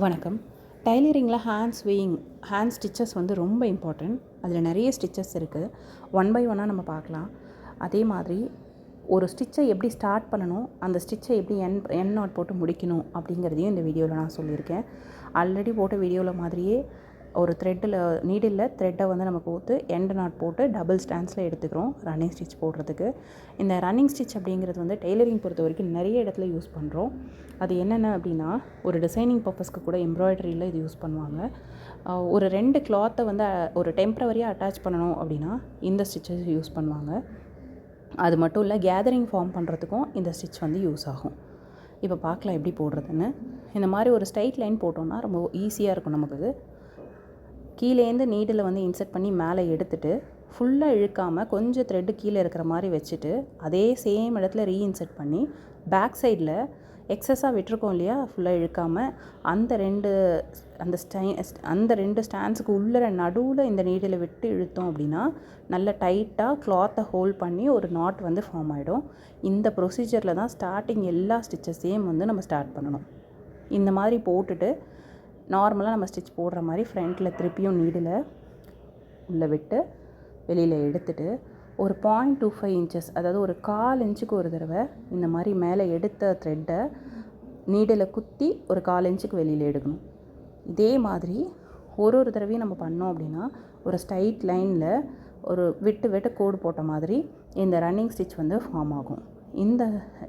வணக்கம். டைலரிங்கில் hand stitches வந்து ரொம்ப இம்பார்ட்டண்ட். அதில் நிறைய ஸ்டிச்சஸ் இருக்குது. ஒன் பை ஒன்னாக நம்ம பார்க்கலாம். அதே மாதிரி ஒரு ஸ்டிச்சை எப்படி ஸ்டார்ட் பண்ணணும், அந்த ஸ்டிச்சை எப்படி என் நாட் போட்டு முடிக்கணும் அப்படிங்கிறதையும் இந்த வீடியோவில் நான் சொல்லியிருக்கேன். ஆல்ரெடி போட்ட வீடியோவில் மாதிரியே ஒரு நீடிலில் த்ரெட்டை வந்து நம்ம கோர்த்து எண்ட் நாட் போட்டு டபுள் ஸ்டாண்ட்ஸில் எடுத்துக்கிறோம் ரன்னிங் ஸ்டிச் போடுறதுக்கு. இந்த ரன்னிங் ஸ்டிச் அப்படிங்கிறது வந்து டெய்லரிங் பொறுத்த வரைக்கும் நிறைய இடத்துல யூஸ் பண்ணுறோம். அது என்னென்ன அப்படின்னா, ஒரு டிசைனிங் பர்பஸ்க்கு கூட எம்ப்ராய்டரியில் இது யூஸ் பண்ணுவாங்க. ஒரு 2 கிளாத்தை வந்து ஒரு டெம்ப்ரவரியாக அட்டாச் பண்ணணும் அப்படின்னா இந்த ஸ்டிச்சஸ் யூஸ் பண்ணுவாங்க. அது மட்டும் இல்லை, கேதரிங் ஃபார்ம் பண்ணுறதுக்கும் இந்த ஸ்டிச் வந்து யூஸ் ஆகும். இப்போ பார்க்கலாம் எப்படி போடுறதுன்னு. இந்த மாதிரி ஒரு ஸ்ட்ரைட் லைன் போட்டோம்னா ரொம்ப ஈஸியாக இருக்கும் நமக்கு. கீழேருந்து நீடில் வந்து இன்சர்ட் பண்ணி மேலே எடுத்துகிட்டு ஃபுல்லாக இழுக்காமல் கொஞ்சம் த்ரெட்டு கீழே இருக்கிற மாதிரி வச்சுட்டு அதே சேம் இடத்துல ரீஇன்சர்ட் பண்ணி பேக் சைடில் எக்ஸஸாக விட்டுருக்கோம் இல்லையா, ஃபுல்லாக இழுக்காமல் அந்த ரெண்டு ஸ்டாண்ட்ஸுக்கு உள்ளே நடுவில் இந்த நீடில் விட்டு இழுத்தோம் அப்படின்னா நல்ல டைட்டாக கிளாத்தை ஹோல்ட் பண்ணி ஒரு நாட் வந்து ஃபார்ம் ஆகிடும். இந்த ப்ரொசீஜரில் தான் ஸ்டார்டிங் எல்லா ஸ்டிச்சஸையும் வந்து நம்ம ஸ்டார்ட் பண்ணணும். இந்த மாதிரி போட்டுட்டு நார்மலாக நம்ம ஸ்டிச் போடுற மாதிரி ஃப்ரண்ட்டில் திருப்பியும் நீடில் உள்ளே விட்டு வெளியில் எடுத்துகிட்டு ஒரு 0.25 இன்ச்சஸ், அதாவது ஒரு 1/4 இன்ச்சுக்கு ஒரு தடவை இந்த மாதிரி மேலே எடுத்த த்ரெட்டை நீடில் குத்தி ஒரு 1/4 இன்ச்சுக்கு வெளியில் எடுக்கணும். இதே மாதிரி ஒரு தடவையும் நம்ம பண்ணோம் அப்படின்னா ஒரு ஸ்ட்ரைட் லைனில் ஒரு விட்டு கோடு போட்ட மாதிரி இந்த ரன்னிங் ஸ்டிச் வந்து ஃபார்ம் ஆகும்.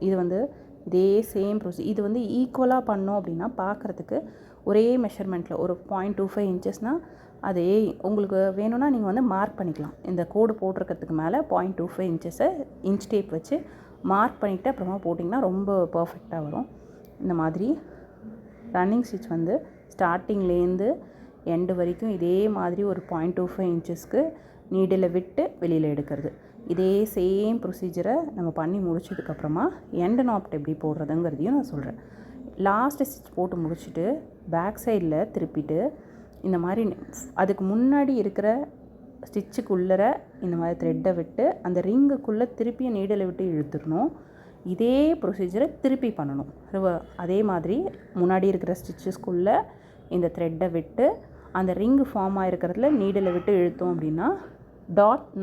இது வந்து இதே சேம் இது வந்து ஈக்குவலாக பண்ணோம் அப்படின்னா பார்க்குறதுக்கு ஒரே மெஷர்மெண்ட்டில் ஒரு 0.25 இன்ச்சஸ்னால் அதே உங்களுக்கு வேணும்னா நீங்கள் வந்து மார்க் பண்ணிக்கலாம். இந்த கோடு போட்டிருக்கிறதுக்கு மேலே 0.25 இன்ச்சஸை இன்ச் டேப் வச்சு மார்க் பண்ணிவிட்டு அப்புறமா போட்டிங்கன்னா ரொம்ப பர்ஃபெக்டாக வரும். இந்த மாதிரி ரன்னிங் ஸ்டிச் வந்து ஸ்டார்டிங்லேருந்து எண்டு வரைக்கும் இதே மாதிரி ஒரு 0.25 இன்ச்சஸ்க்கு நீடில் விட்டு வெளியில் எடுக்கிறது. இதே சேம் ப்ரொசீஜரை நம்ம பண்ணி முடிச்சதுக்கப்புறமா எண்டு நாட் எப்படி போடுறதுங்கிறதையும் நான் சொல்கிறேன். லாஸ்ட்டு ஸ்டிச் போட்டு முடிச்சுட்டு பேக் சைடில் திருப்பிட்டு இந்த மாதிரி அதுக்கு முன்னாடி இருக்கிற ஸ்டிச்சுக்குள்ளே இந்த மாதிரி த்ரெட்டை விட்டு அந்த ரிங்குக்குள்ளே திருப்பியும் நீடில் விட்டு இழுத்துடணும். இதே ப்ரொசீஜரை திருப்பி பண்ணணும். அதே மாதிரி முன்னாடி இருக்கிற ஸ்டிச்சஸ்க்குள்ளே இந்த த்ரெட்டை விட்டு அந்த ரிங்கு ஃபார்ம் ஆகிருக்கிறதுல நீடில் விட்டு இழுத்தோம் அப்படின்னா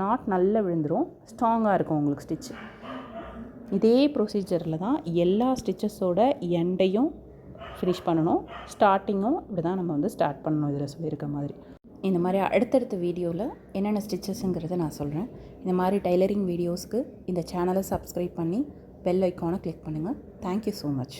நாட் நல்லா விழுந்துடும், ஸ்ட்ராங்காக இருக்கும் உங்களுக்கு ஸ்டிச்சு. இதே ப்ரொசீஜரில் தான் எல்லா ஸ்டிச்சஸோட எண்டையும் ஃபினிஷ் பண்ணணும். ஸ்டார்டிங்கும் இப்படி தான் நம்ம வந்து ஸ்டார்ட் பண்ணணும். இதில் சொல்லியிருக்க மாதிரி இந்த மாதிரி அடுத்தடுத்த வீடியோவில் என்னென்ன ஸ்டிச்சஸ்ங்கிறத நான் சொல்கிறேன். இந்த மாதிரி டைலரிங் வீடியோஸ்க்கு இந்த சேனலை சப்ஸ்கிரைப் பண்ணி பெல் ஐக்கானை கிளிக் பண்ணுங்கள். Thank you so much.